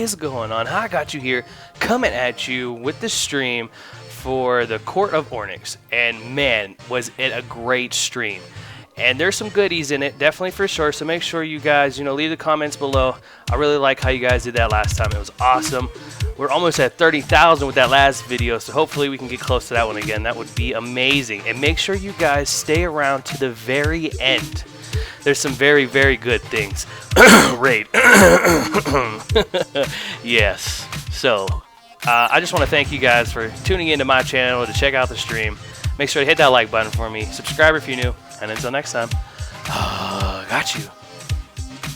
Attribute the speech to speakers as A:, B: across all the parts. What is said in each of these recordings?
A: is going on? How I got you here, coming at you with the stream for the Court of Oryx. And man, was it a great stream. And there's some goodies in it, definitely for sure. So make sure you guys, leave the comments below. I really like how you guys did that last time. It was awesome. We're almost at 30,000 with that last video, so hopefully we can get close to that one again. That would be amazing. And make sure you guys stay around to the very end. There's some very, very good things. Raid. Yes. So, I just want to thank you guys for tuning into my channel to check out the stream. Make sure to hit that like button for me. Subscribe if you're new. And until next time, got you.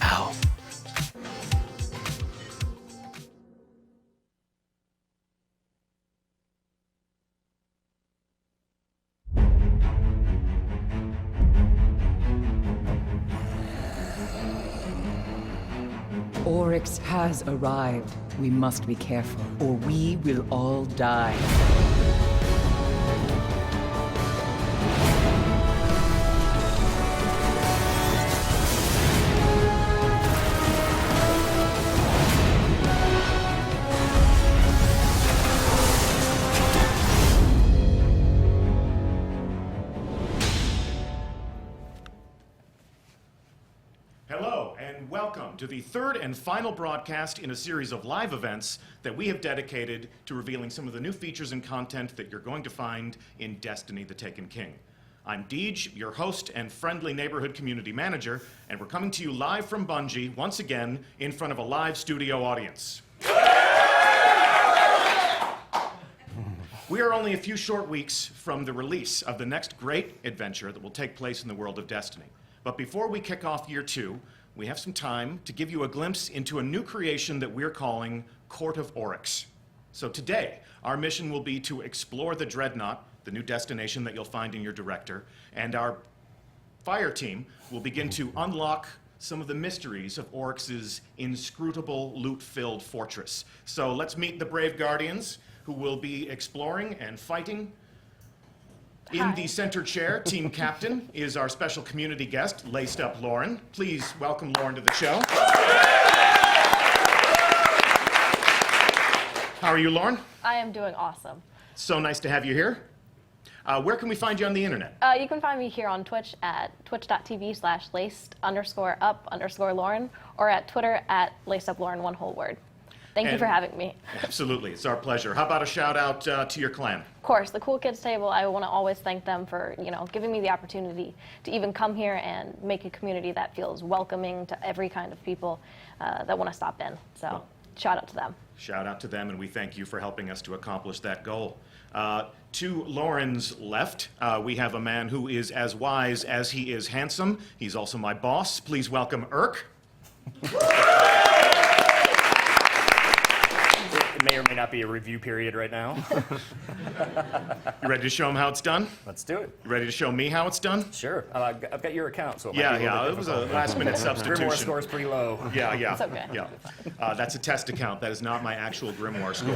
A: Ow.
B: Oryx has arrived. We must be careful, or we will all die.
C: Hello, and welcome to the third and final broadcast in a series of live events that we have dedicated to revealing some of the new features and content that you're going to find in Destiny: The Taken King. I'm Deej, your host and friendly neighborhood community manager, and we're coming to you live from Bungie, once again, in front of a live studio audience. We are only a few short weeks from the release of the next great adventure that will take place in the world of Destiny. But before we kick off year 2, we have some time to give you a glimpse into a new creation that we're calling Court of Oryx. So today, our mission will be to explore the Dreadnought, the new destination that you'll find in your director, and our fire team will begin to unlock some of the mysteries of Oryx's inscrutable, loot-filled fortress. So let's meet the brave guardians who will be exploring and fighting. In the center chair, team captain, is our special community guest, Laced Up Lauren. Please welcome Lauren to the show. How are you, Lauren?
D: I am doing awesome.
C: So nice to have you here. Where can we find you on the internet?
D: You can find me here on Twitch at twitch.tv/laced_up_Lauren or at Twitter at lacedUpLauren, one whole word. Thank you for having me.
C: Absolutely, it's our pleasure. How about a shout out to your clan?
D: Of course, the Cool Kids Table, I want to always thank them for, giving me the opportunity to even come here and make a community that feels welcoming to every kind of people that want to stop in. So, shout out to them.
C: Shout out to them, and we thank you for helping us to accomplish that goal. To Lauren's left, we have a man who is as wise as he is handsome. He's also my boss. Please welcome Urk.
E: It may or may not be a review period right now.
C: You ready to show him how it's done?
E: Let's do it.
C: You ready to show me how it's done?
E: Sure. I've got your account, so it might
C: Yeah,
E: be a little bit
C: it was a
E: difficult.
C: last-minute substitution.
E: Grimoire score's pretty low.
C: Yeah.
D: It's okay.
C: Yeah. That's a test account. That is not my actual Grimoire score.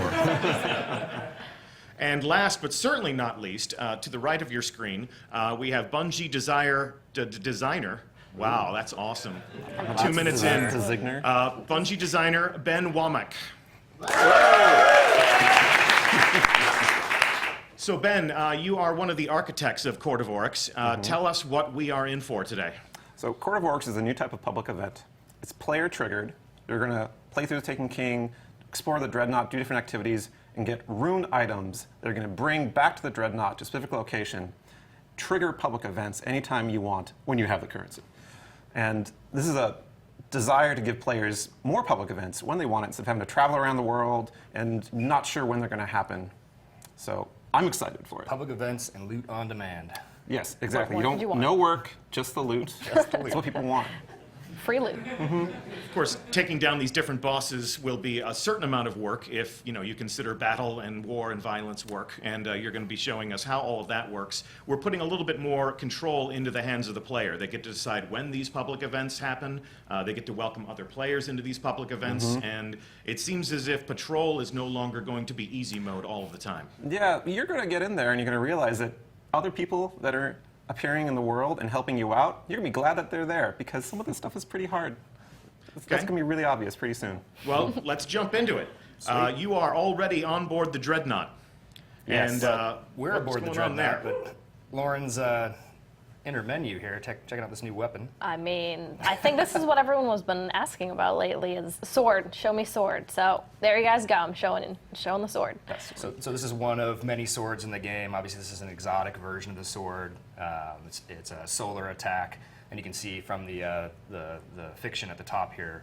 C: And last, but certainly not least, to the right of your screen, we have Bungie designer. Wow, that's awesome. 2 minutes in. Bungie designer Ben Womack. So Ben, you are one of the architects of Court of Oryx. Tell us what we are in for today.
F: So Court of Oryx is a new type of public event. It's player triggered. You're going to play through the Taken King, explore the Dreadnought, do different activities, and get rune items that are going to bring back to the Dreadnought to a specific location, trigger public events anytime you want when you have the currency. And this is a desire to give players more public events when they want it, instead of having to travel around the world and not sure when they're going to happen. So I'm excited for it.
E: Public events and loot on demand.
F: Yes, exactly.
D: What you want?
F: No work, just the loot.
E: Just the loot.
F: That's what people want.
D: Free loot.
C: Of course, taking down these different bosses will be a certain amount of work if you consider battle and war and violence work, and you're going to be showing us how all of that works. We're putting a little bit more control into the hands of the player. They get to decide when these public events happen. They get to welcome other players into these public events, and it seems as if patrol is no longer going to be easy mode all of the time.
F: Yeah, you're going to get in there and you're going to realize that other people that are appearing in the world and helping you out, you're going to be glad that they're there, because some of this stuff is pretty hard. That's going to be really obvious pretty soon.
C: Well, let's jump into it. You are already on board the Dreadnought.
E: Yes.
C: And
E: We're
C: what's
E: aboard the
C: going on
E: Dreadnought,
C: there?
E: but Lauren's inner menu here, checking out this new weapon.
D: I mean, I think this is what everyone has been asking about lately is sword. Show me sword. So there you guys go. I'm showing the sword.
E: Yes. So this is one of many swords in the game. Obviously, this is an exotic version of the sword. It's a solar attack, and you can see from the fiction at the top here.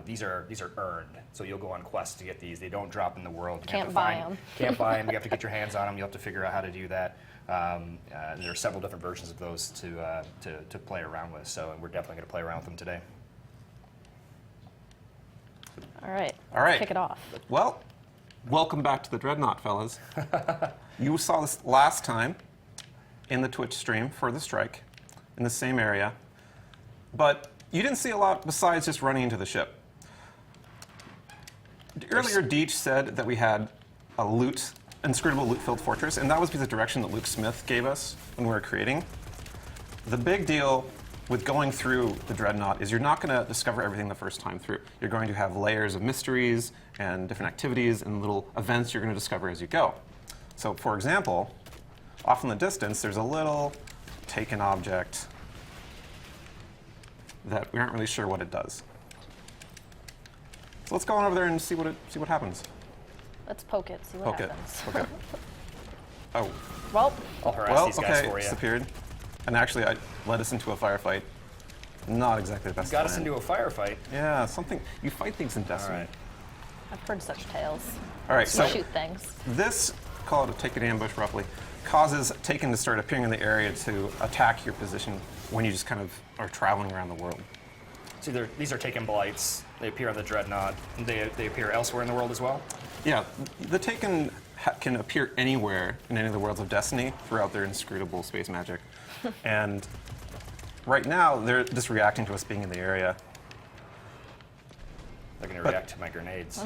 E: These are earned, so you'll go on quests to get these. They don't drop in the world. You
D: Can't
E: have to
D: buy
E: find-
D: 'em.
E: Can't buy them. You have to get your hands on them. You have to figure out how to do that. And there are several different versions of those to play around with. So we're definitely going to play around with them today.
D: All right.
F: All right.
D: Kick it off.
F: Well, welcome back to the Dreadnought, fellas. You saw this last time in the Twitch stream for the strike in the same area, but you didn't see a lot besides just running into the ship. Earlier, Deech said that we had a inscrutable loot-filled fortress, and that was because of the direction that Luke Smith gave us when we were creating. The big deal with going through the Dreadnought is you're not going to discover everything the first time through. You're going to have layers of mysteries and different activities and little events you're going to discover as you go. So, for example, off in the distance, there's a little taken object that we aren't really sure what it does. So let's go on over there and see what happens.
D: Let's poke it. See what
F: Poke it.
D: happens.
F: Okay. Oh.
D: Well,
E: I'll harass these guys
F: okay.
E: for you.
F: Disappeared. And actually, I led us into a firefight. Not exactly the best.
E: Got us
F: plan.
E: into a firefight.
F: Yeah, something. You fight things in Destiny.
E: All right.
D: I've heard such tales.
F: All right.
D: You
F: So
D: shoot things.
F: this, call it a take an ambush, roughly, causes Taken to start appearing in the area to attack your position when you just kind of are traveling around the world.
E: So these are Taken blights. They appear on the Dreadnought. They appear elsewhere in the world as well.
F: Yeah, the Taken can appear anywhere in any of the worlds of Destiny throughout their inscrutable space magic. And right now, they're just reacting to us being in the area.
E: They're going to react to my grenades.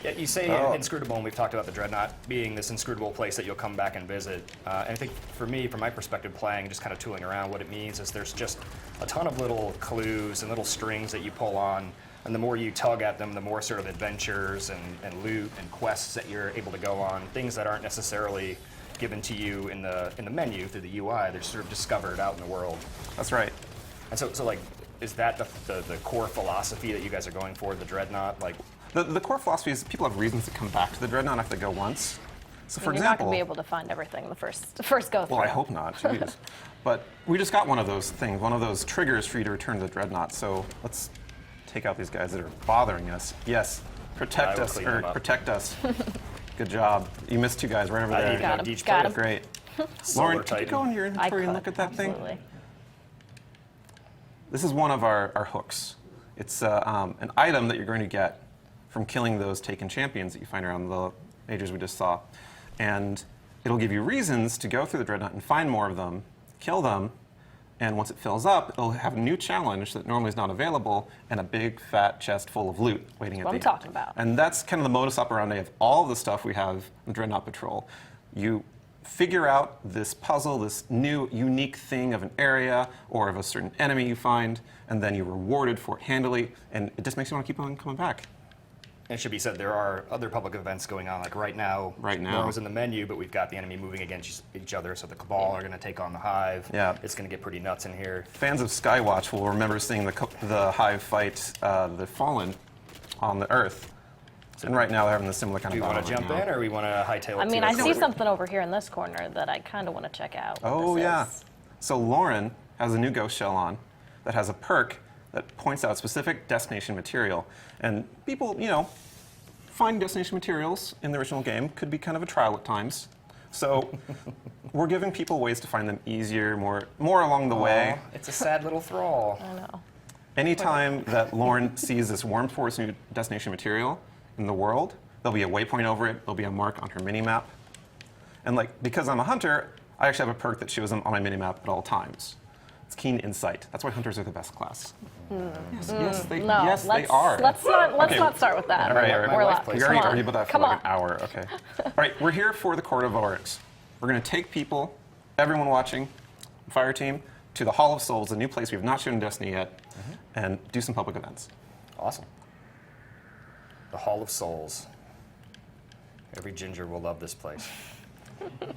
E: Yeah, you say
F: Oh.
E: inscrutable, and we've talked about the Dreadnought being this inscrutable place that you'll come back and visit. And I think for me, from my perspective, playing, just kind of tooling around, what it means is there's just a ton of little clues and little strings that you pull on. And the more you tug at them, the more sort of adventures and loot and quests that you're able to go on. Things that aren't necessarily given to you in the menu through the UI. They're sort of discovered out in the world.
F: That's right.
E: And so like, is that the core philosophy that you guys are going for, the Dreadnought? Like,
F: The core philosophy is people have reasons to come back to the Dreadnought after they go once. So, for
D: You're not
F: example,
D: going to be able to find everything the first go through.
F: well, I hope not. Jeez. But we just got one of those things, one of those triggers for you to return to the Dreadnought. So let's take out these guys that are bothering us. Yes, protect
E: will
F: us,
E: clean them up.
F: protect us. Good job. You missed two guys right over there.
E: even
D: Got
E: though
D: him,
E: Deej
D: got
E: played
D: him.
F: Great.
E: Solar
F: Lauren, can you
E: Titan.
F: go in your
D: I
F: inventory and
D: could,
F: look at that
D: absolutely.
F: thing? This is one of our hooks. It's an item that you're going to get from killing those Taken champions that you find around the majors we just saw. And it'll give you reasons to go through the Dreadnought and find more of them, kill them, and once it fills up, it'll have a new challenge that normally is not available and a big fat chest full of loot waiting at
D: what
F: the
D: I'm
F: end.
D: talking about.
F: And that's kind of the modus operandi of all of the stuff we have in Dreadnought Patrol. You figure out this puzzle, this new unique thing of an area or of a certain enemy you find, and then you're rewarded for it handily, and it just makes you want to keep on coming back.
E: And it should be said, there are other public events going on. Like right now,
F: Right now.
E: Lauren was in the menu, but we've got the enemy moving against each other. So the Cabal are going to take on the Hive.
F: Yeah.
E: It's going to get pretty nuts in here.
F: Fans of Skywatch will remember seeing the Hive fight the Fallen on the Earth. And right now they're having a similar kind
E: Do
F: of
E: we want to
F: battle
E: jump
F: right now.
E: in, or we want to hightail it?
D: I mean,
E: to
D: I
E: a
D: see
E: sword?
D: something over here in this corner that I kind of want to check out. what
F: Oh,
D: this
F: yeah.
D: is.
F: So Lauren has a new ghost shell on that has a perk that points out specific destination material. And people, finding destination materials in the original game could be kind of a trial at times. So we're giving people ways to find them easier, more along the way.
E: Aw, it's a sad little thrall.
D: I know.
F: Anytime that Lauren sees this Worm Force new destination material in the world, there'll be a waypoint over it, there'll be a mark on her mini-map. And because I'm a hunter, I actually have a perk that shows them on my mini-map at all times. It's Keen Insight. That's why hunters are the best class. Yes, they are.
D: Let's not start with that.
F: All right, all right.
E: My
D: We're
E: wife
D: up.
E: plays
F: We
D: Come
F: already
D: on.
F: argued about that for
D: Come
F: like
D: on.
F: an hour. Okay. All right, we're here for the Court of Oryx. We're going to take people, everyone watching, Fire Team, to the Hall of Souls, a new place we have not shown in Destiny yet, and do some public events.
E: Awesome. The Hall of Souls. Every ginger will love this place.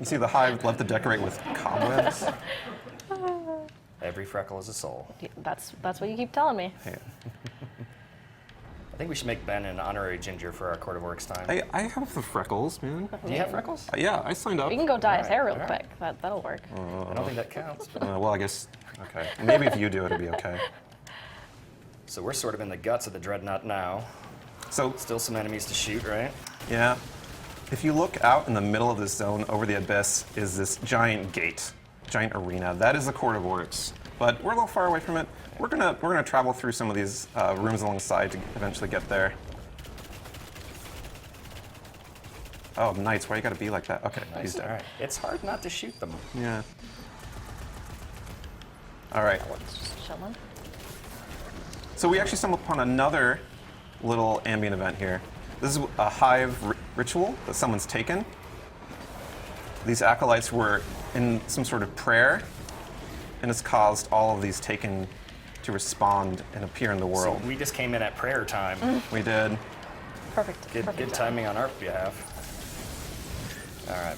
F: You see, the hive love to decorate with cobwebs.
E: Every freckle is a soul.
D: That's what you keep telling me.
F: Yeah.
E: I think we should make Ben an honorary ginger for our Court of Oryx time.
F: I have the freckles, man.
E: Do you have freckles?
F: Yeah, I signed up.
D: We can go dye his hair real
E: Alright.
D: quick. That'll work.
E: I don't think that counts. but-
F: Well, I guess, okay. Maybe if you do, it'll be okay.
E: So we're sort of in the guts of the Dreadnought now.
F: So,
E: Still some enemies to shoot, right?
F: yeah, if you look out in the middle of this zone over the abyss is this giant gate, giant arena. That is the Court of Oryx. But we're a little far away from it. We're gonna travel through some of these rooms alongside to eventually get there. Oh, knights, why you gotta be like that? Okay, he's
E: All
F: dead.
E: right. It's hard not to shoot them.
F: Yeah. All right.
D: Let's just chilling.
F: So we actually stumbled upon another little ambient event here. This is a hive ritual that someone's taken. These acolytes were in some sort of prayer, and it's caused all of these taken to respond and appear in the
E: So
F: world.
E: we just came in at prayer time.
F: We did.
D: Perfect.
E: Good,
D: Perfect
E: good timing on our behalf. All right.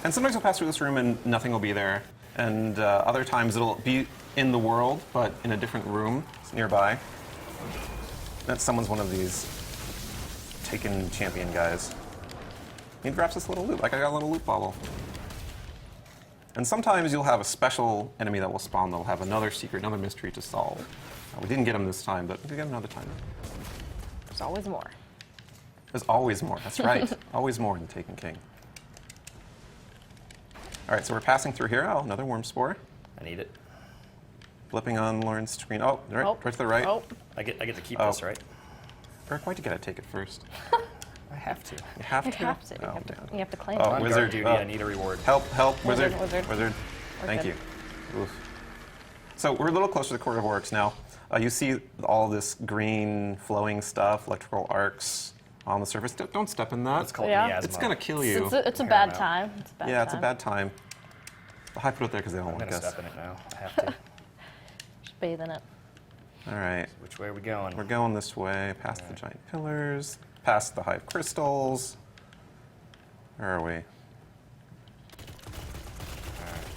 F: And sometimes you'll pass through this room and nothing will be there. And other times it'll be in the world, but in a different room nearby. That's someone's one of these taken champion guys. He drops this little loot, like I got a little loot bauble. And sometimes you'll have a special enemy that will spawn that'll have another secret, another mystery to solve. We didn't get him this time, but we can get him another time.
D: There's always more.
F: There's always more, that's right. Always more in Taken King. All right, so we're passing through here. Oh, another worm spore.
E: I need it.
F: Flipping on Lauren's screen. Oh, right,
D: Oh.
F: right to the right.
D: Oh,
E: I get to keep
F: Oh.
E: this, right?
F: Eric, why'd you gotta take it first?
E: I have to.
F: You have
D: you
F: to?
D: have to.
F: Oh,
D: You have to claim
F: Oh,
D: it.
E: On guard
F: wizard.
E: duty,
F: Oh.
E: I need a reward.
F: Help, help, wizard.
D: Wizard, wizard.
F: Thank
D: good.
F: you. Oof. So we're a little closer to the Court of Oryx now. You see all this green flowing stuff, electrical arcs on the surface. Don't step in that.
E: Let's call it
D: Yeah.
E: miasma.
F: It's gonna kill you.
D: It's a bad
E: Paramount.
D: time. It's a bad
F: Yeah,
D: time.
F: it's a bad time. I put it there because they don't
E: I'm
F: like
E: gonna
F: us.
E: step in it now. I have to.
D: Just bathe in it.
F: All right.
E: Which way are we going?
F: We're going this way, past the giant pillars, past the hive crystals. Where are we?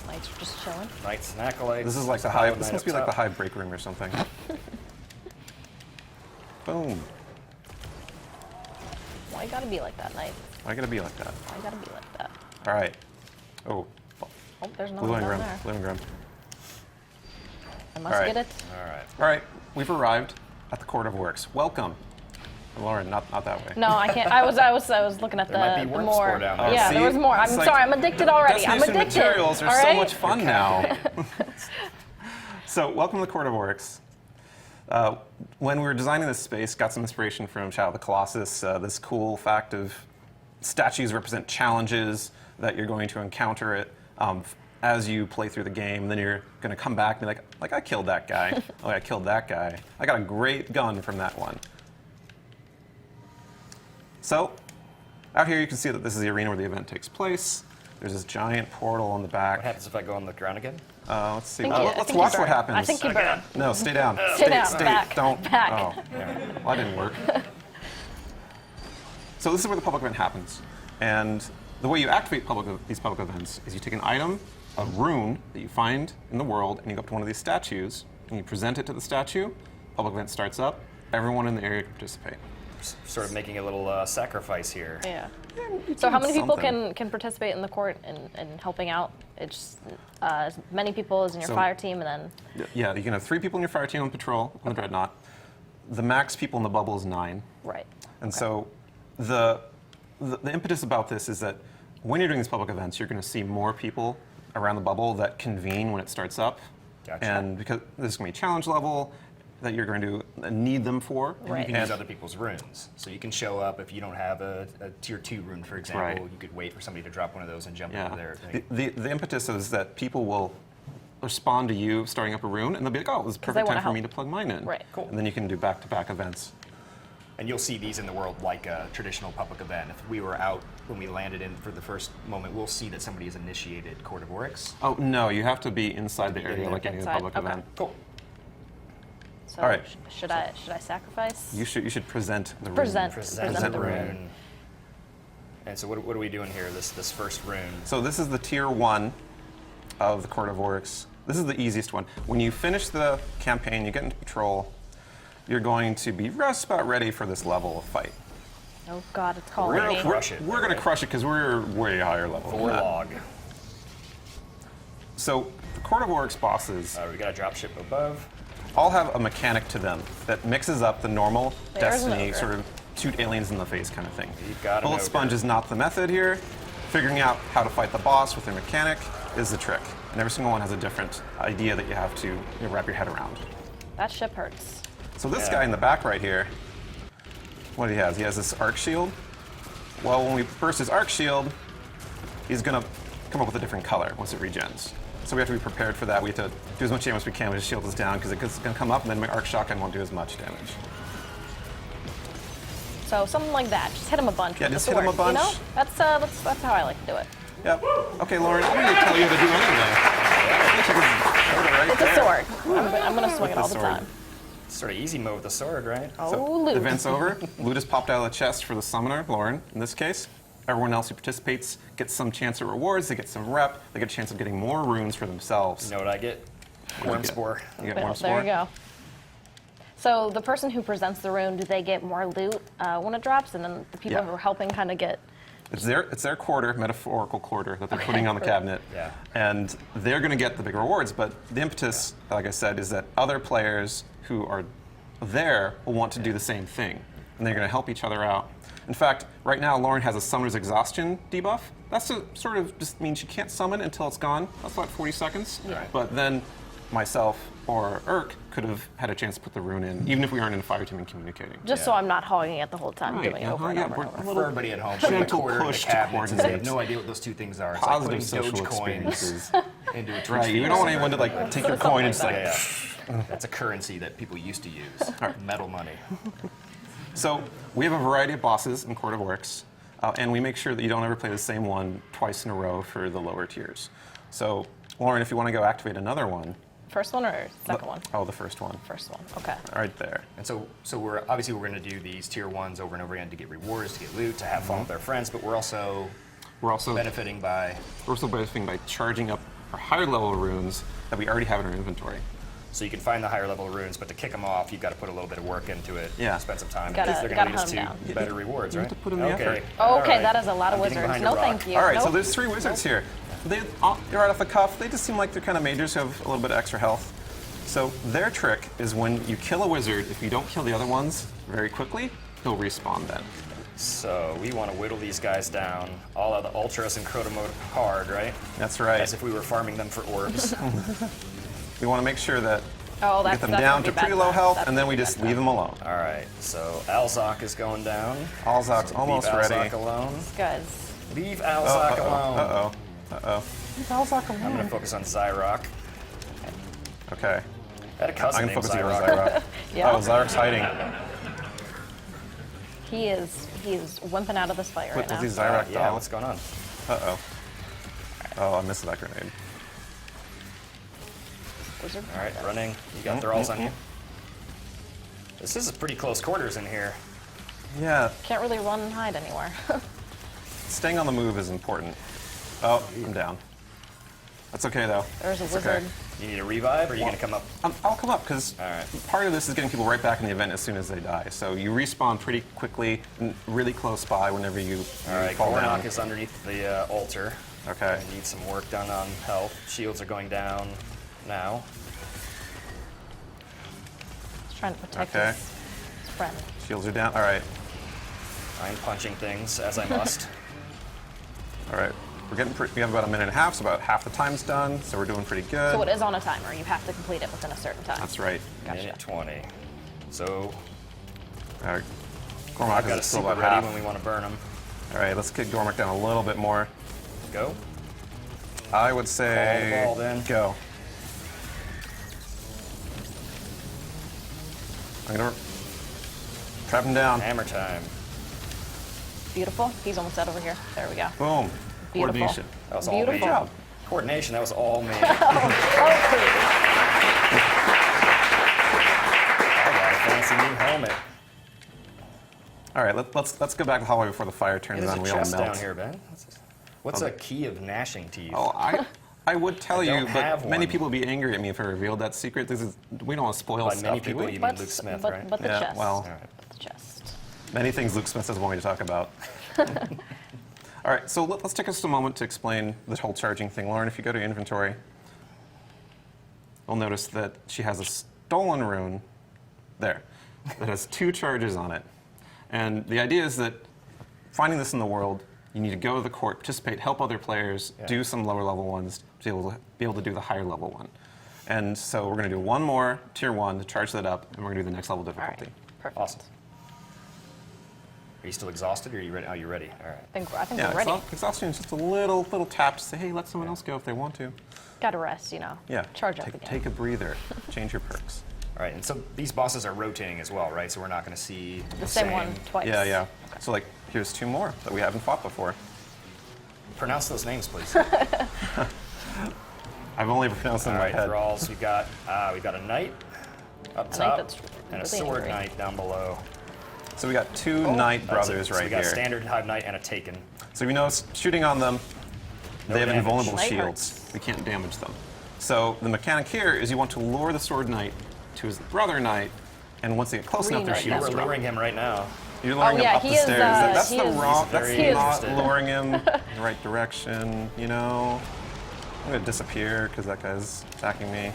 D: Lights are just chilling.
E: Knights and acolytes.
F: This is like the
E: Paladin
F: hive. This
E: Knight
F: must
E: up
F: be like the
E: top.
F: hive break room or something. Boom.
D: Why you gotta be like that, Knight?
F: Why gotta be like that?
D: Why you gotta be like that?
F: All right. Oh,
D: Oh, there's no
F: blue
D: one down
F: engram.
D: there.
F: Blue engram.
D: I must
F: All right.
D: get it.
E: All right.
F: All right, we've arrived at the Court of Oryx. Welcome. Lauren, not that way.
D: No, I can't. I was looking at
E: There might
D: the
E: be worm
D: more.
E: spore down there.
D: Yeah,
F: See?
D: there was more. I'm
F: It's like
D: sorry. I'm addicted already. I'm
F: Destination
D: addicted.
F: materials are
D: all
F: so
D: right?
F: much fun now. So, welcome to the Court of Oryx. When we were designing this space, got some inspiration from Shadow of the Colossus. This cool fact of statues represent challenges that you're going to encounter as you play through the game. And then you're going to come back and be like I killed that guy. Oh, I killed that guy. I got a great gun from that one. So, out here you can see that this is the arena where the event takes place. There's this giant portal on the back.
E: What happens if I go on the ground again?
F: Let's see.
D: I think
F: Let's
D: you
F: watch
D: burn.
F: what happens.
D: I think you burn.
F: No, stay down.
D: Sit down. Back.
F: Don't.
D: Back.
F: Oh, well, that didn't work. So this is where the public event happens, and the way you activate these public events is you take an item, a rune that you find in the world, and you go up to one of these statues, and you present it to the statue. Public event starts up. Everyone in the area can participate.
E: Sort of making a little sacrifice here.
D: Yeah. So how many people
F: Something.
D: can participate in the court and helping out? It's as many people as in your
F: So-
D: fire team, and then
F: Yeah, you can have 3 people in your fire team on patrol on the Dreadnought. The max people in the bubble is 9.
D: right.
F: And so the impetus about this is that when you're doing these public events, you're going to see more people around the bubble that convene when it starts up.
E: Gotcha.
F: And because this is going to be a challenge level that you're going to need them for.
E: And you
D: Right.
E: can use other people's runes. So you can show up if you don't have a tier 2 rune, for example.
F: Right.
E: You could wait for somebody to drop one of those and jump
F: Yeah.
E: over there. thing.
F: The impetus is that people will respond to you starting up a rune, and they'll be like, oh, this is
D: they
F: perfect
D: wanna
F: time for me
D: help.
F: to plug mine in.
D: Right.
E: Cool.
F: And then you can do back-to-back events.
E: And you'll see these in the world like a traditional public event. If we were out when we landed in for the first moment, we'll see that somebody has initiated Court of Oryx.
F: Oh, no, you have to be inside the
E: be in
F: area
E: there.
F: like any other
D: Inside,
F: public
D: okay.
F: event.
E: Cool.
D: So
F: All right.
D: should I sacrifice?
F: You should present the rune.
D: Present
E: the
D: rune.
E: rune. And so what are we doing here, this first rune?
F: So this is the tier 1 of the Court of Oryx. This is the easiest one. When you finish the campaign, you get into patrol, you're going to be just about ready for this level of fight.
D: Oh God, it's calling me.
F: We're going to crush it because we're way higher level. than that.
E: Log.
F: So the Court of Oryx bosses
E: We got a dropship above.
F: all have a mechanic to them that mixes up the normal
D: There's an
F: Destiny
D: ogre.
F: sort of shoot aliens in the face kind of thing.
E: You've got an
F: Bullet
E: ogre.
F: Sponge is not the method here. Figuring out how to fight the boss with their mechanic is the trick. And every single one has a different idea that you have to wrap your head around.
D: That ship hurts.
F: So this guy in the back right here, what he has? He has this arc shield. Well, when we burst his arc shield, he's going to come up with a different color once it regens. So we have to be prepared for that. We have to do as much damage as we can when his shield is down because it's going to come up and then my arc shotgun won't do as much damage.
D: So something like that. Just hit him a bunch.
F: Yeah,
D: with
F: just
D: the
F: hit him a
D: sword,
F: bunch.
D: You know? That's how I like to do it.
F: Yep. Okay, Lauren, I'm going to tell you to do anything.
D: It's a sword. I'm gonna swing it all the
F: sword.
D: time.
E: Sort of easy mode with the sword, right?
D: Oh,
F: The
D: loot.
F: event's over. Loot is popped out of the chest for the summoner, Lauren, in this case. Everyone else who participates gets some chance at rewards, they get some rep, they get a chance of getting more runes for themselves.
E: You know what I get?
F: do you
E: Worm
F: get?
E: spore.
F: You get
D: Well,
F: worm
D: there
F: spore?
D: you go. So the person who presents the rune, do they get more loot when it drops, and then the people
F: Yeah.
D: who are helping kind of get?
F: It's their quarter, metaphorical quarter, that they're putting on the cabinet.
E: Yeah.
F: And they're going to get the big rewards, but the impetus, like I said, is that other players who are there will want to do the same thing. And they're going to help each other out. In fact, right now, Lauren has a summoner's exhaustion debuff. That's to sort of just means she can't summon until it's gone. That's about 40 seconds.
D: Yeah.
F: But then myself or Urk could have had a chance to put the rune in, even if we aren't in a fire team and communicating.
D: Just so I'm not hogging it the whole time,
F: Right,
D: doing it over and
F: yeah,
D: over and
F: we're-
D: over.
E: For everybody at home, putting a
F: Gentle
E: quarter in the
F: push to
E: cabinets and they have
F: coordinate.
E: no idea what those two things are. It's
F: Positive
E: like
F: social
E: putting Dogecoins
F: experiences.
E: into a Twitch
F: Right, you
E: feed
F: don't want
E: somewhere.
F: anyone to like take your
D: Something
F: coin and just
D: like
F: like.
E: Yeah, yeah. That's a currency that people used to use. Metal money.
F: So we have a variety of bosses in Court of Oryx, and we make sure that you don't ever play the same one twice in a row for the lower tiers. So, Lauren, if you want to go activate another one.
D: First one or second one?
F: Oh, the first one.
D: First one. Okay.
F: Right there.
E: And so we're we're going to do these tier ones over and over again to get rewards, to get loot, to have fun with our friends, but we're also
F: We're also
E: benefiting by.
F: benefiting by charging up our higher level runes that we already have in our inventory.
E: So you can find the higher level runes, but to kick them off, you've got to put a little bit of work into it.
F: Yeah.
E: Spend some time.
D: Gotta-
E: They're
D: gotta
E: going to lead us
D: hunt 'em
E: to better rewards,
F: You
E: right?
F: have to put in the
E: okay.
F: effort.
D: Oh,
E: All
D: okay,
E: right.
D: that is a lot of
E: I'm getting
D: wizards.
E: behind
D: No,
E: a rock.
D: thank you.
F: All right, so
D: Nope.
F: there's 3 wizards here. They're out of the cuff. They just seem like they're kind of majors who have a little bit of extra health. So their trick is when you kill a wizard, if you don't kill the other ones very quickly, he'll respawn then.
E: So we want to whittle these guys down, all out of the Ultras and Crota mode hard, right?
F: That's right.
E: As if we were farming them for orbs.
F: We want to make sure that
D: Oh,
F: we
D: that's
F: get them
D: that's
F: down
D: gonna
F: to
D: be
F: pretty
D: bad
F: low
D: time.
F: health,
D: That's
F: and then we
D: gonna be
F: just
D: bad
F: leave
D: time.
F: them alone.
E: All right, so Alzok is going down.
F: Alzok's
E: So
F: almost
E: leave
F: ready.
E: Alzok alone.
D: Guys,
E: Leave Alzok alone.
F: Uh-oh. Alzok
E: I'm going to focus on Zyrok.
F: Okay.
E: I had a cousin
F: I'm
E: named
F: focusing on
E: Zyrok.
F: Zyrok.
D: Yeah.
F: Oh, Zyrok's hiding.
D: he is wimping out of this fight right
F: What
D: now.
F: does he Zyrok
E: Yeah,
F: doll?
E: what's going on?
F: Uh-oh. Oh, I missed that grenade.
D: Wizard.
E: All right, running. You got thralls on you. This is pretty close quarters in here.
F: Yeah,
D: Can't really run and hide anywhere.
F: staying on the move is important. Oh, I'm down. That's okay, though.
D: There's a
F: It's
D: wizard.
F: okay.
E: You need a revive, or are you going to come up?
F: I'll come up, because
E: All right.
F: part of this is getting people right back in the event as soon as they die. So you respawn pretty quickly, and really close by whenever you
E: All right,
F: fall down.
E: Gornok is underneath the altar.
F: Okay.
E: I need some work done on health. Shields are going down now.
D: He's trying to protect
F: Okay.
D: his friend.
F: Shields are down. All right.
E: I'm punching things as I must.
F: All right. We have about a minute and a half, so about half the time's done, so we're doing pretty good.
D: So it is on a timer. You have to complete it within a certain time.
F: That's right.
D: Gotcha.
E: Minute 20. So
F: All right.
E: I've
F: Gormak
E: got a
F: is still
E: super
F: about
E: ready
F: half.
E: when we want to burn them.
F: All right, let's kick Gormak down a little bit more.
E: Go.
F: I would say
E: Call the ball then.
F: go. I'm gonna trap him down.
E: Hammer time.
D: Beautiful. He's almost dead over here. There we go.
F: Boom.
D: Beautiful.
F: Coordination.
E: That was all me.
D: Beautiful.
F: job.
E: Coordination, that was all me.
D: Oh, please.
E: new helmet.
F: All right, let's go back to the hallway before the fire turns
E: There's
F: on.
E: a
F: We all
E: chest
F: melt.
E: down here, Ben. What's a key of gnashing teeth?
F: Oh, I would tell
E: I
F: you,
E: don't
F: but
E: have
F: many
E: one.
F: people would be angry at me if I revealed that secret. We don't want to spoil
E: By
F: stuff.
E: many
F: do
E: people,
F: we?
E: you mean Luke Smith, right?
D: But the
F: Yeah,
D: chest.
F: well.
E: All right.
D: But the chest.
F: Many things Luke Smith doesn't want me to talk about. All right, so let's take us a moment to explain the whole charging thing. Lauren, if you go to inventory, you'll notice that she has a stolen rune there that has 2 charges on it. And the idea is that finding this in the world, you need to go to the court, participate, help other players, do some lower level ones to be able to do the higher level one. And so we're going to do one more tier 1 to charge that up, and we're going to do the next level
D: All right.
F: difficulty.
D: Perfect.
E: Awesome. Are you still exhausted, or are you ready? Are you ready? All right.
D: I think
F: Yeah,
D: we're ready.
F: exhaustion is just a little tap to say, hey, let someone else go if they want to.
D: Gotta rest, you know.
F: Yeah.
D: Charge up again.
F: Take a breather. Change your perks.
E: All right, and so these bosses are rotating as well, right? So we're not going to see
D: The same one twice.
F: Yeah, yeah. So like, here's 2 more that we haven't fought before.
E: Pronounce those names, please.
F: I've only pronounced them
E: All
F: in
E: right,
F: my head.
E: thralls. We've got a knight up
D: A knight
E: top,
D: that's
E: and a
D: really
E: sword
D: angry.
E: knight down below.
F: So we got 2 knight
E: That's
F: brothers
E: it. So
F: right
E: we got
F: here.
E: a standard hive knight and a taken.
F: So we know shooting on them, they have
E: damage.
F: invulnerable
D: Knight
F: shields. We can't damage them. So the mechanic here is you want to lure the sword knight to his brother knight, and once they get close enough, their
D: Re-knight
F: shields
E: We're
D: them.
F: drop.
E: luring him right now.
F: You're luring
D: yeah,
F: him up
D: he
F: the
D: is,
F: stairs. That's
D: he
F: the
D: is-
F: wrong.
E: He's
F: That's
E: very
F: not
E: interested.
F: luring him in the right direction. You know, I'm gonna disappear because that guy's attacking me.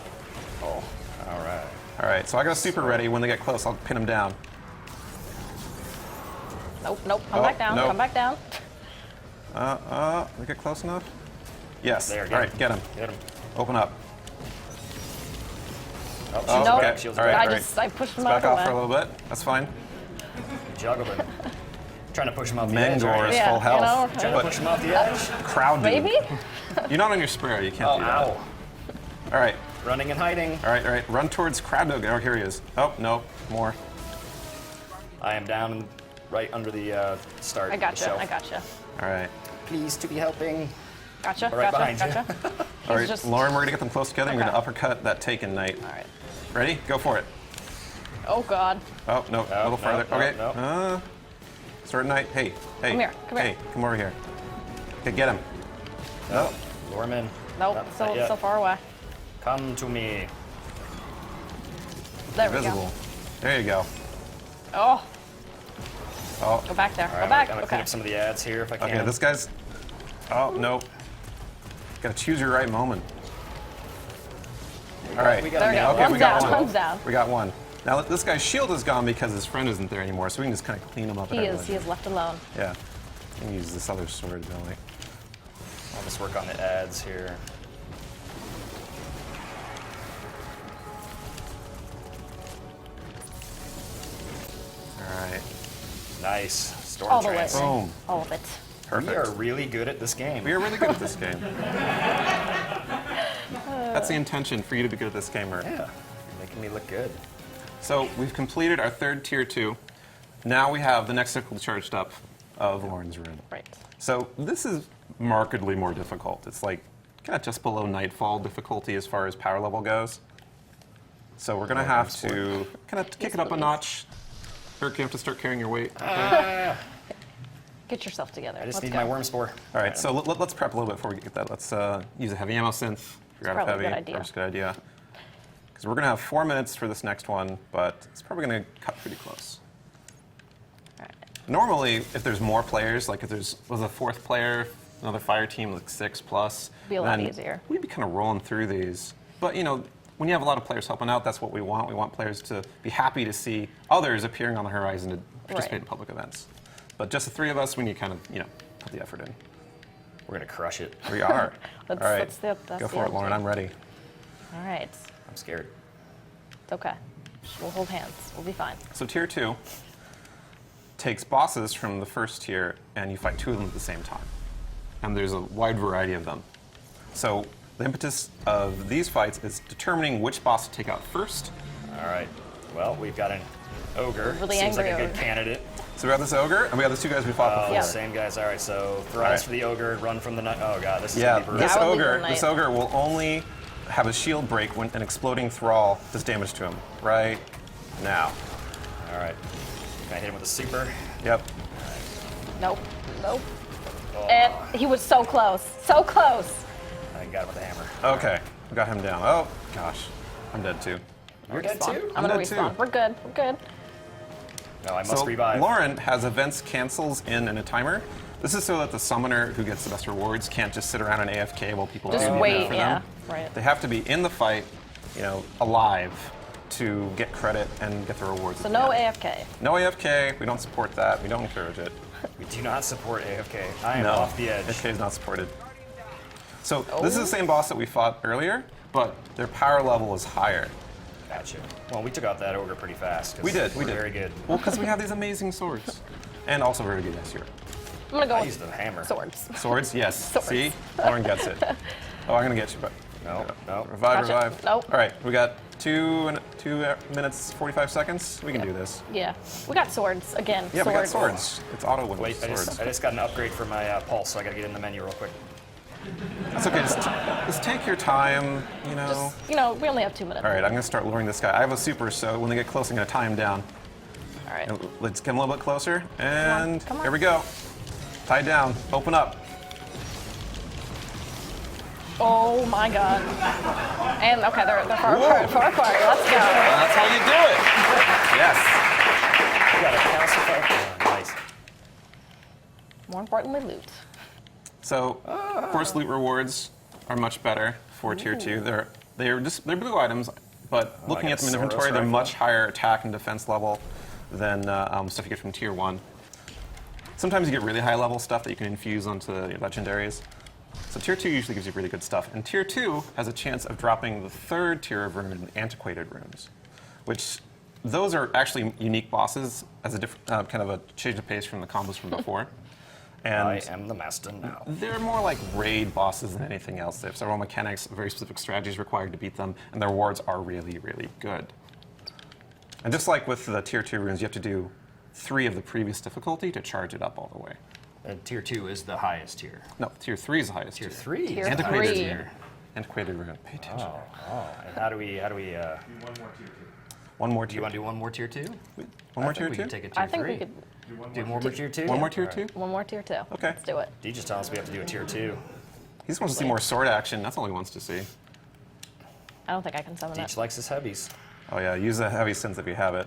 E: Oh, all right.
F: All right, so I got a super ready. When they get close, I'll pin him down.
D: Nope. Come
F: Oh,
D: back down.
F: nope.
D: Come back down.
F: They get close enough? Yes.
E: There,
F: All right, get him.
E: Get him.
F: Open up.
E: Oh,
F: Oh,
E: shields
D: Nope.
E: are
F: okay.
E: back. Shields
F: All
E: are
F: right,
E: back.
F: all right.
D: I pushed him
F: Back
D: out
F: off
D: of
F: for a
D: the way.
F: little bit. That's fine.
E: Juggled him. Trying to push him off the edge.
F: Mangor is
E: Right?
D: Yeah,
F: full health.
D: you know,
E: Trying to push him off the edge.
F: Crowd dude.
D: Maybe?
F: You're not on your sprayer. You can't
E: Oh,
F: do that.
E: ow.
F: All right.
E: Running and hiding.
F: All right, all right. Run towards crowd dog. Oh, here he is. Oh, no. More.
E: I am down right under the start
D: I gotcha.
E: shelf.
D: I gotcha.
F: All right.
E: Pleased to be helping.
D: Gotcha.
E: Right
D: Gotcha.
E: behind you.
D: Gotcha.
F: All right,
D: just-
F: Lauren, we're going to get them close together. You're
D: Okay.
F: going to uppercut that taken knight.
D: All right.
F: Ready? Go for it.
D: Oh God.
F: Oh, no. a little
E: no,
F: farther.
E: no,
F: okay.
E: no.
F: Sword knight. Hey. Hey.
D: Come here, come
F: hey.
D: here.
F: Come over here. Okay, get him.
E: Oh, lure him in.
D: Nope.
E: Not
D: So
E: yet.
D: so far away.
E: Come to me.
D: There we
F: Invisible.
D: go.
F: There you go.
D: Oh,
F: Oh,
D: go back there.
E: All
D: Go
E: right,
D: back.
E: I'm gonna
D: Okay.
E: clean up some of the ads here if I can.
F: okay. This guy's. Oh, no. Got to choose your right moment. All right.
E: We got
D: There
E: a
D: we go.
E: nail.
F: Okay,
D: One's
F: we got
D: down.
F: one.
D: One's down.
F: We got one. Now this guy's shield is gone because his friend isn't there anymore, so we can just kind of clean him up.
D: He
F: at
D: is.
F: everything.
D: He is left alone.
F: Yeah. I can use this other sword, don't I?
E: I'll just work on the ads here.
F: All right.
E: Nice. Storm
D: All the way.
E: trance.
F: Boom.
D: All of it.
F: Perfect.
E: We are really good at this game.
F: We are really good at this game. That's the intention, for you to be good at this game, Mert.
E: Yeah, you're making me look good.
F: So we've completed our third tier 2. Now we have the next difficulty charged up of Lauren's rune.
D: Right.
F: So this is markedly more difficult. It's like kind of just below Nightfall difficulty as far as power level goes. So we're going to have to kind of kick it up a notch. Herc, you have to start carrying your weight. Okay.
D: Get yourself together.
E: I just
D: Let's
E: need
D: go.
E: my worm spore.
F: All right, so let's prep a little bit before we get that. Let's use a heavy ammo synth. You're out of
D: probably a
F: heavy.
D: good idea.
F: That's a good idea. Because we're going to have 4 minutes for this next one, but it's probably going to cut pretty close.
D: All right.
F: Normally, if there's more players, like if there's was a 4th player, another fire team, like 6+,
D: Be a lot
F: then
D: easier.
F: We'd be kind of rolling through these. But you know, when you have a lot of players helping out, that's what we want. We want players to be happy to see others appearing on the horizon to participate
D: Right.
F: in public events. But just the 3 of us, we need to kind of, you know, put the effort in.
E: We're gonna crush it.
F: We are.
D: That's-
F: All right,
D: that's
F: go
D: the
F: for it, Lauren.
D: attitude.
F: I'm ready.
D: All right.
E: I'm scared.
D: It's okay. We'll hold hands. We'll be fine.
F: So tier 2 takes bosses from the first tier, and you fight 2 of them at the same time. And there's a wide variety of them. So the impetus of these fights is determining which boss to take out first.
E: All right. Well, we've got an ogre.
D: Really
E: Seems like
D: angry
E: a good
D: ogre.
E: candidate.
F: So we got this ogre, and we got the 2 guys we fought
E: Oh,
F: before.
D: Yeah.
E: same guys. All right. So thralls
F: All right.
E: for the ogre, run from the night. Oh god, this is
F: Yeah,
E: gonna be brutal.
F: this
D: I would leave
F: ogre,
D: the
F: this
D: knight.
F: ogre will only have a shield break when an exploding thrall does damage to him. Right now.
E: All right. Can I hit him with a super?
F: Yep.
D: Nope. Nope.
E: Oh,
D: And he was so close. So close.
E: I got him with a hammer.
F: Okay, we got him down. Oh, gosh. I'm dead too.
E: You're dead
D: Respawn.
E: too?
D: I'm gonna
F: dead too.
D: respawn. We're good. We're good.
E: No, I must
F: So
E: revive.
F: Lauren has events cancels in a timer. This is so that the summoner who gets the best rewards can't just sit around and AFK while people
D: Just
F: do the
D: wait,
F: event for
D: yeah.
F: them.
D: Right.
F: They have to be in the fight, alive to get credit and get the rewards.
D: So
F: at the
D: no
F: end.
D: AFK.
F: No AFK. We don't support that. We don't encourage it.
E: We do not support AFK. I am
F: No,
E: off the edge.
F: AFK is not supported. So this is the same boss that we fought earlier, but their power level is higher.
E: Gotcha. Well, we took out that ogre pretty fast. 'cause
F: We did.
E: we're
F: We did.
E: Very good.
F: Well, because we have these amazing swords, and also very good this year.
D: I'm gonna go
E: I
D: with
E: used the hammer.
D: swords.
F: Swords, yes.
D: Swords.
F: See, Lauren gets it. Oh, I'm gonna get you, but
E: No, no.
F: revive,
D: Gotcha.
F: revive.
D: Nope.
F: All right, we got 2 minutes 45 seconds. We can do this.
D: Yeah. We got swords again.
F: Yeah,
D: swords.
F: we got swords. It's auto win
E: Wait, I
F: swords.
E: just got an upgrade for my pulse, so I gotta get in the menu real quick.
F: That's okay. Just take your time.
D: Just, we only have 2 minutes.
F: All right, I'm gonna start luring this guy. I have a super, so when they get close, I'm gonna tie him down.
D: All right.
F: Let's get him a little bit closer, and
D: come on.
F: here we go. Tied down. Open up.
D: Oh my god. And okay, they're far apart. Far apart. Let's go.
F: That's how you do it. Yes.
E: We got a calcify. Oh, nice.
D: More importantly, loot.
F: So, of course, loot rewards are much better for tier 2. They're blue items, but looking
E: got
F: at them in
E: Soros
F: inventory, they're
E: rifle.
F: much higher attack and defense level than stuff you get from tier 1. Sometimes you get really high level stuff that you can infuse onto the legendaries. So tier 2 usually gives you really good stuff. And tier 2 has a chance of dropping the third tier of rune, antiquated runes, which those are actually unique bosses as a different kind of a change of pace from the combos from before. And
E: I am the master now.
F: they're more like raid bosses than anything else. They have several mechanics, very specific strategies required to beat them, and their rewards are really, really good. And just like with the tier 2 runes, you have to do 3 of the previous difficulty to charge it up all the way.
E: And tier 2 is the highest tier.
F: No, tier 3 is the highest
E: Tier
F: tier.
E: 3
D: Tier
E: is the
F: Antiquated
E: highest
D: three.
E: tier.
F: Antiquated rune. Pay attention.
E: Oh, and how do we,
F: One more
E: do you
F: tier.
E: want to do one more tier 2?
F: One more tier
E: we
F: 2?
E: could take a tier
D: I think
E: 3.
D: we could
E: do one more tier 2?
F: One more tier 2?
D: one more tier 2.
F: Okay.
D: Let's do it.
E: You just tell us we have to do a tier 2.
F: He just wants to see more sword action. That's all he wants to see.
D: I don't think I can summon
E: Deech
D: it.
E: likes his heavies.
F: Oh yeah, use the heavy sense if you have it.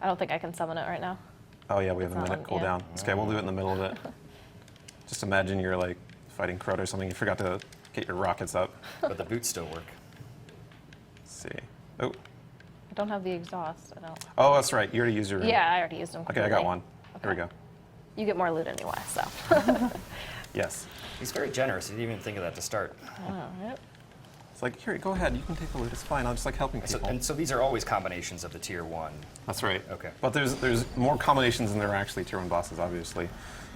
D: I don't think I can summon it right now.
F: Oh yeah, we have a
D: It's
F: minute
D: on,
F: cooldown.
D: yeah.
F: Okay, we'll do it in the middle of it. Just imagine you're like fighting Crota or something. You forgot to get your rockets up.
E: But the boots still work.
F: Let's see. Oh,
D: I don't have the exhaust. I don't.
F: oh, that's right. You already used your.
D: Yeah, I already used them.
F: Okay, I got
D: completely.
F: one. Here we go.
D: You get more loot anyway, so.
F: Yes.
E: He's very generous. He didn't even think of that to start.
D: Alright.
F: It's like, here, go ahead. You can take the loot. It's fine. I'll just like helping
E: So,
F: people.
E: and so these are always combinations of the tier 1.
F: That's right.
E: Okay.
F: But there's more combinations than there are actually tier 1 bosses, obviously.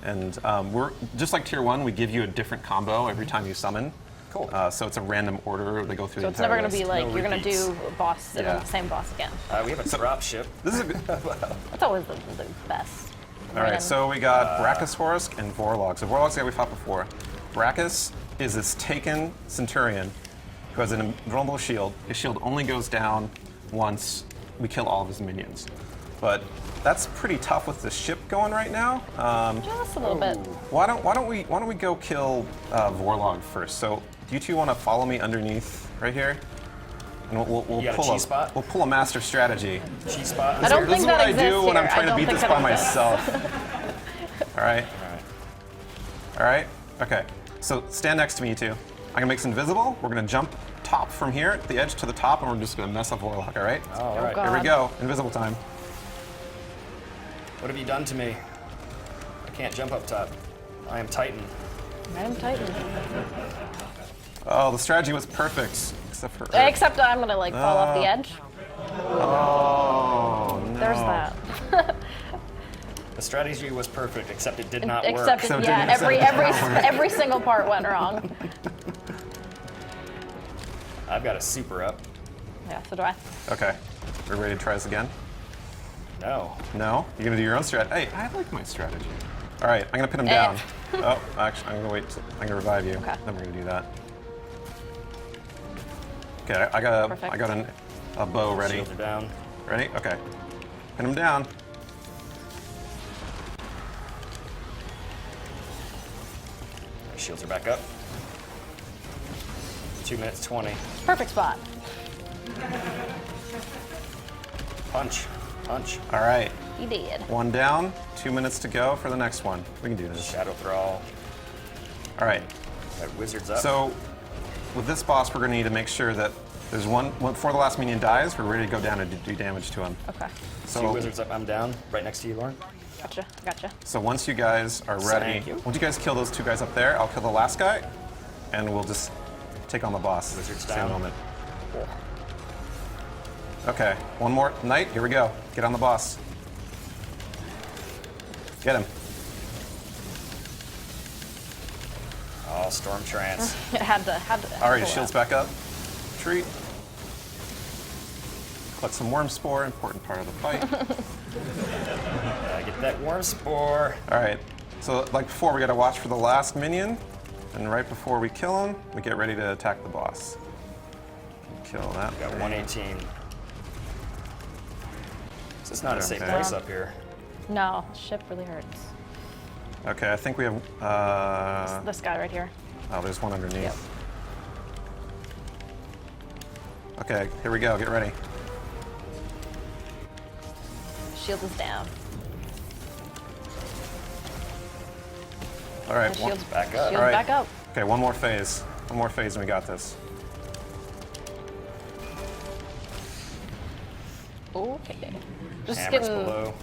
F: And we're just like tier 1. We give you a different combo every time you summon.
E: Cool.
F: So it's a random order. They go through
D: So
F: the
D: it's
F: entire
D: never going to be
F: list.
D: like
E: No
D: you're going to
E: repeats.
D: do a boss and then
F: Yeah.
D: the same boss again.
E: We have a drop ship.
F: This is a good.
D: That's always the best.
F: All right, so we got Brachiosaurus and Vorlog. So Vorlog's the guy we fought before. Brachus is this taken Centurion who has an invulnerable shield. His shield only goes down once we kill all of his minions. But that's pretty tough with the ship going right now.
D: Just a little bit.
F: Why don't we go kill Vorlog first? So do you two want to follow me underneath right here? And we'll
E: You got a
F: pull
E: cheese spot?
F: We'll pull a master strategy.
E: Cheese spot.
D: I don't
F: This
D: think
F: is
D: that
F: what I
D: exists
F: do when I'm
D: here.
F: trying
D: I
F: to beat
D: don't
F: this
D: think
F: by
D: that exists.
F: myself. All right. All right. Okay. So stand next to me, you two. I'm gonna make this invisible. We're gonna jump top from here, the edge to the top, and we're just gonna mess up Warlock. All right.
E: All right.
D: God.
F: Here we go. Invisible time.
E: What have you done to me? I can't jump up top. I am Titan.
D: I'm Titan.
F: Oh, the strategy was perfect, except for.
D: Except I'm going to like fall off the edge.
F: Oh no.
D: There's that.
E: The strategy was perfect, except it did not work.
D: Except
F: So it
D: yeah,
F: didn't-
D: every single part went wrong.
E: I've got a super up.
D: Yeah, so do I.
F: Okay. We're ready to try this again?
E: No.
F: No? You're gonna do your own strat. Hey, I like my strategy. All right, I'm gonna pin him down. Oh, actually, I'm gonna wait. I'm gonna revive you.
D: Okay.
F: Then we're gonna do that. Okay, I got
D: Perfect.
F: a bow ready.
E: Shields are down.
F: Ready? Okay. Pin him down.
E: Shields are back up. 2 minutes 20.
D: Perfect spot.
E: Punch. Punch.
F: All right.
D: You did.
F: 1 down. 2 minutes to go for the next one. We can do this.
E: Shadow Thrall.
F: All right.
E: Got Wizards up.
F: So with this boss, we're going to need to make sure that there's one before the last minion dies. We're ready to go down and do damage to him.
D: Okay.
E: 2
F: So
E: Wizards up. I'm down. Right next to you, Lauren.
D: Gotcha.
F: So once you guys are ready,
E: Thank you.
F: once you guys kill those 2 guys up there, I'll kill the last guy, and we'll just take on the boss.
E: Wizards
F: Same
E: down.
F: moment. Okay, one more knight. Here we go. Get on the boss. Get him.
E: Oh, Storm Trance.
D: It had to.
F: All right, his shield's back up. Retreat. Collect some worm spore. Important part of the fight.
E: Gotta get that Worm Spore.
F: All right. So like before, we got to watch for the last minion, and right before we kill him, we get ready to attack the boss. Kill that.
E: Got
F: thing.
E: 118. This is not a safe
F: Okay.
E: place up here.
D: No, ship really hurts.
F: Okay, I think we have.
D: This guy right here.
F: Oh, there's one underneath.
D: Yep.
F: Okay, here we go. Get ready.
D: Shield is down.
F: All right.
D: The
F: one-
D: shield's
E: Back up.
D: Shield's
F: All right.
D: back up.
F: Okay, one more phase. One more phase, and we got this.
D: Okay. Just
E: Hammers
D: getting
E: below.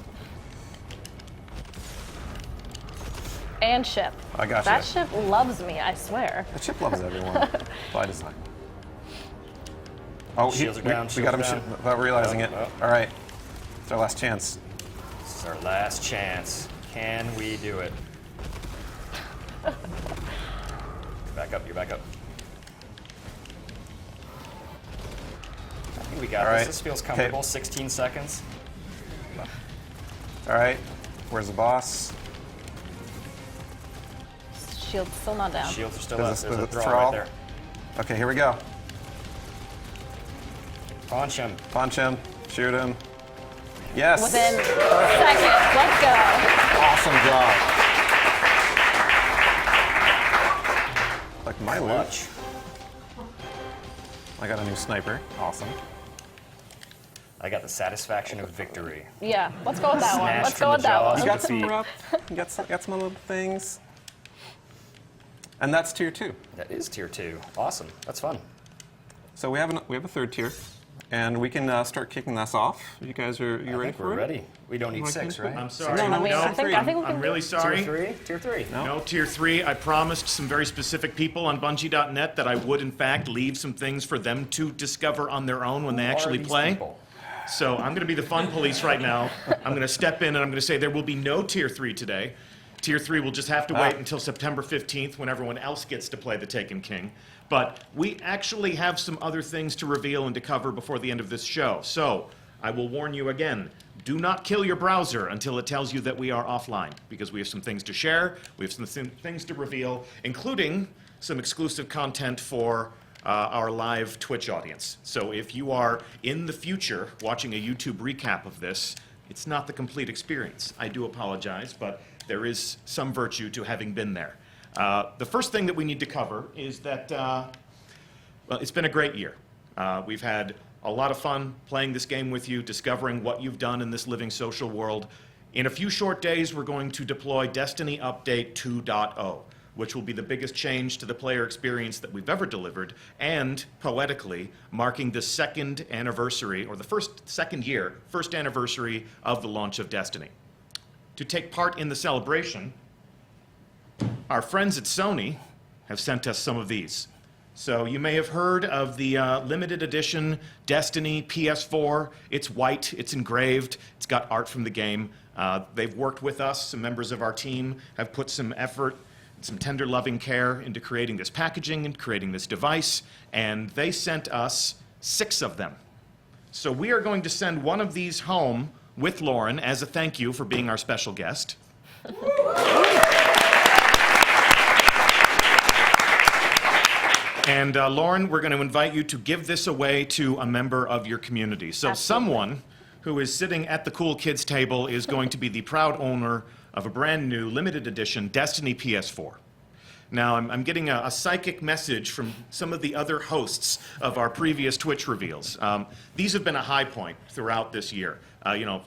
D: and ship.
F: I got
D: That
F: you.
D: ship loves me, I swear.
F: The chip loves everyone by design. Oh,
E: Shields are
F: we
E: down,
F: got him
E: shields down.
F: without realizing
E: Oh,
F: it.
E: oh.
F: All right, it's our last chance.
E: This is our last chance. Can we do it? You're back up. You're back up. I think we got
F: All
E: this.
F: right.
E: This feels
F: Okay.
E: comfortable. 16 seconds.
F: All right, where's the boss?
D: Shield's still not down.
E: Shields are still
F: There's
E: up.
F: a-
E: There's a
F: there's a
E: thrall right
F: thrall.
E: there.
F: Okay, here we go.
E: Punch him.
F: Punch him, shoot him. Yes.
D: Within seconds. Let's go.
F: Awesome job. Like my loot.
E: Clutch.
F: I got a new sniper. Awesome.
E: I got the satisfaction of victory.
D: Yeah, let's go with that one.
E: Smash
D: Let's
E: from
D: go
E: the
D: with that
E: jaws.
D: one.
F: You got some
E: Defeat.
F: rep. You got some little things. And that's tier 2.
E: That is tier 2. Awesome. That's fun.
F: So we have a third tier, and we can start kicking this off. You guys are
E: I
F: ready
E: think
F: for
E: we're
F: it?
E: ready. We don't need
F: Like
E: 6,
F: this?
E: right?
C: I'm sorry.
F: No,
D: I mean, I think we
C: I'm
D: can
C: really
D: do
C: sorry.
E: Tier 3? Tier 3.
C: No, tier 3. I promised some very specific people on Bungie.net that I would, in fact, leave some things for them to discover on their own when they actually play. So I'm going to be the fun police right now. I'm going to step in and I'm going to say there will be no tier 3 today. Tier 3 will just have to wait until September 15th when everyone else gets to play the Taken King. But we actually have some other things to reveal and to cover before the end of this show. So I will warn you again. Do not kill your browser until it tells you that we are offline, because we have some things to share, we have some things to reveal, including some exclusive content for our live Twitch audience. So if you are in the future watching a YouTube recap of this, it's not the complete experience. I do apologize, but there is some virtue to having been there. The first thing that we need to cover is that, well, it's been a great year. We've had a lot of fun playing this game with you, discovering what you've done in this living social world. In a few short days, we're going to deploy Destiny Update 2.0, which will be the biggest change to the player experience that we've ever delivered, and, poetically, marking the second anniversary, or the first anniversary of the launch of Destiny. To take part in the celebration, our friends at Sony have sent us some of these. So you may have heard of the limited edition Destiny PS4. It's white, it's engraved, it's got art from the game. They've worked with us, some members of our team have put some effort, some tender loving care into creating this packaging and creating this device, and they sent us 6 of them. So we are going to send one of these home with Lauren as a thank you for being our special guest. And Lauren, we're going to invite you to give this away to a member of your community. So
D: Absolutely.
C: someone who is sitting at the cool kids table, is going to be the proud owner of a brand new limited edition Destiny PS4. Now, I'm getting a psychic message from some of the other hosts of our previous Twitch reveals. These have been a high point throughout this year.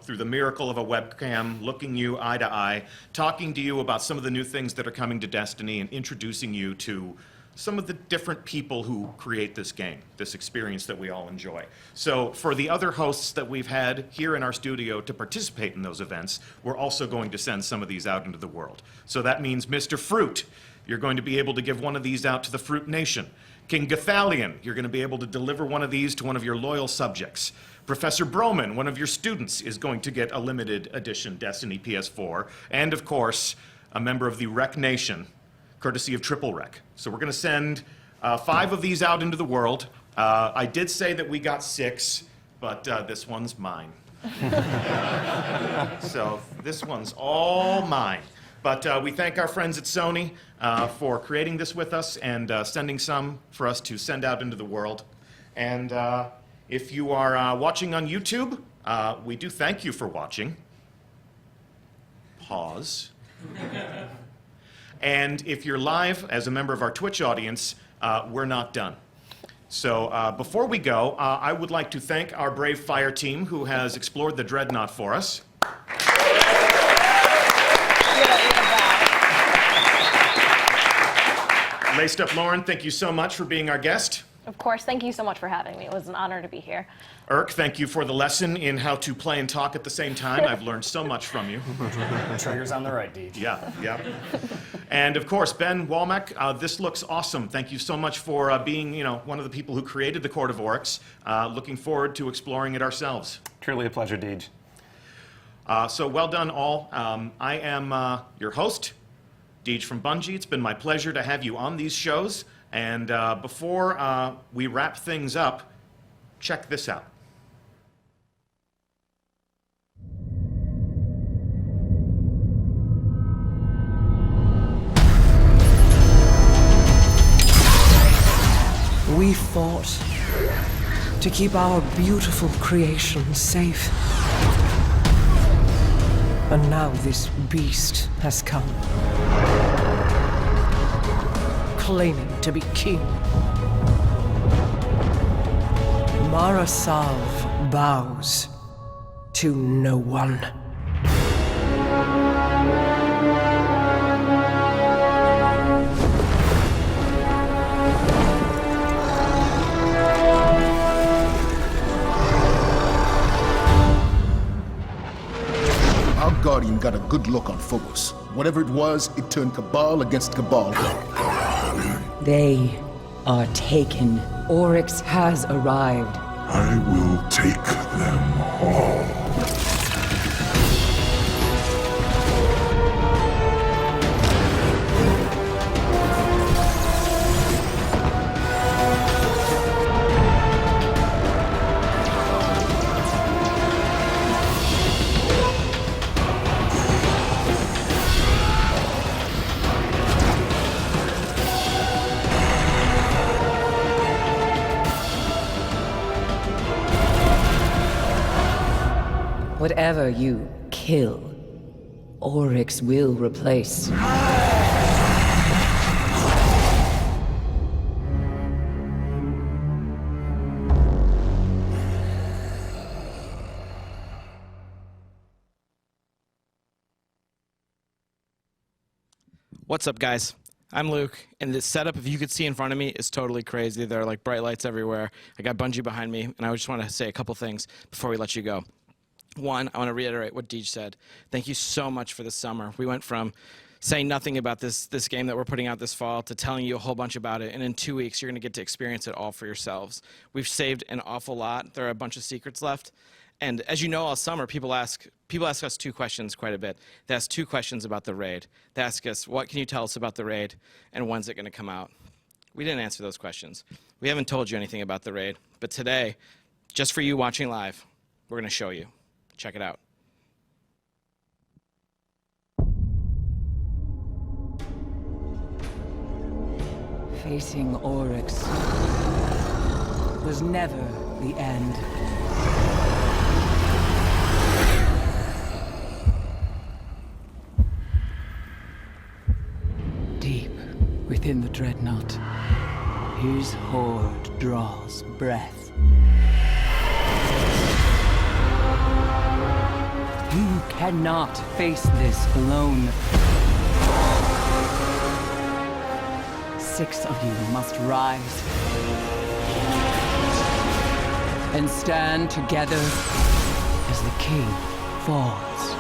C: Through the miracle of a webcam, looking you eye to eye, talking to you about some of the new things that are coming to Destiny, and introducing you to some of the different people who create this game, this experience that we all enjoy. So for the other hosts that we've had here in our studio to participate in those events, we're also going to send some of these out into the world. So that means Mr. Fruit, you're going to be able to give one of these out to the Fruit Nation. King Gathalion, you're going to be able to deliver one of these to one of your loyal subjects. Professor Broman, one of your students, is going to get a limited edition Destiny PS4. And of course, a member of the Rec Nation, courtesy of Triple Rec. So we're going to send 5 of these out into the world. I did say that we got 6, but this one's mine. So this one's all mine. But we thank our friends at Sony for creating this with us and sending some for us to send out into the world. And if you are watching on YouTube, we do thank you for watching. Pause. And if you're live as a member of our Twitch audience, we're not done. So before we go, I would like to thank our brave fire team who has explored the Dreadnought for us. Laced Up Lauren, thank you so much for being our guest.
D: Of course, thank you so much for having me. It was an honor to be here.
C: Irk, thank you for the lesson in how to play and talk at the same time. I've learned so much from you.
E: Trigger's on the right, Deej.
C: Yeah. And of course, Ben Walmack, this looks awesome. Thank you so much for being, one of the people who created the Court of Oryx. Looking forward to exploring it ourselves.
F: Truly a pleasure, Deej.
C: So well done, all. I am your host, Deej from Bungie. It's been my pleasure to have you on these shows. And before we wrap things up, check this out.
G: We fought to keep our beautiful creation safe. And now this beast has come, claiming to be king. Marasav bows to no one.
H: Our Guardian got a good look on Phobos. Whatever it was, it turned Cabal against Cabal.
B: They are taken. Oryx has arrived.
I: I will take them all.
B: Whatever you kill, Oryx will replace.
J: What's up, guys? I'm Luke, and this setup, if you could see in front of me, is totally crazy. There are like bright lights everywhere. I got Bungie behind me, and I just want to say a couple things before we let you go. One, I want to reiterate what Deej said. Thank you so much for this summer. We went from saying nothing about this game that we're putting out this fall to telling you a whole bunch about it, and in 2 weeks, you're going to get to experience it all for yourselves. We've saved an awful lot. There are a bunch of secrets left. And as you know, all summer, people ask us 2 questions quite a bit. They ask 2 questions about the raid. They ask us, what can you tell us about the raid, and when's it going to come out? We didn't answer those questions. We haven't told you anything about the raid. But today, just for you watching live, we're going to show you. Check it out.
B: Facing Oryx was never the end. Deep within the dreadnought, his horde draws breath. You cannot face this alone. 6 of you must rise and stand together as the king falls.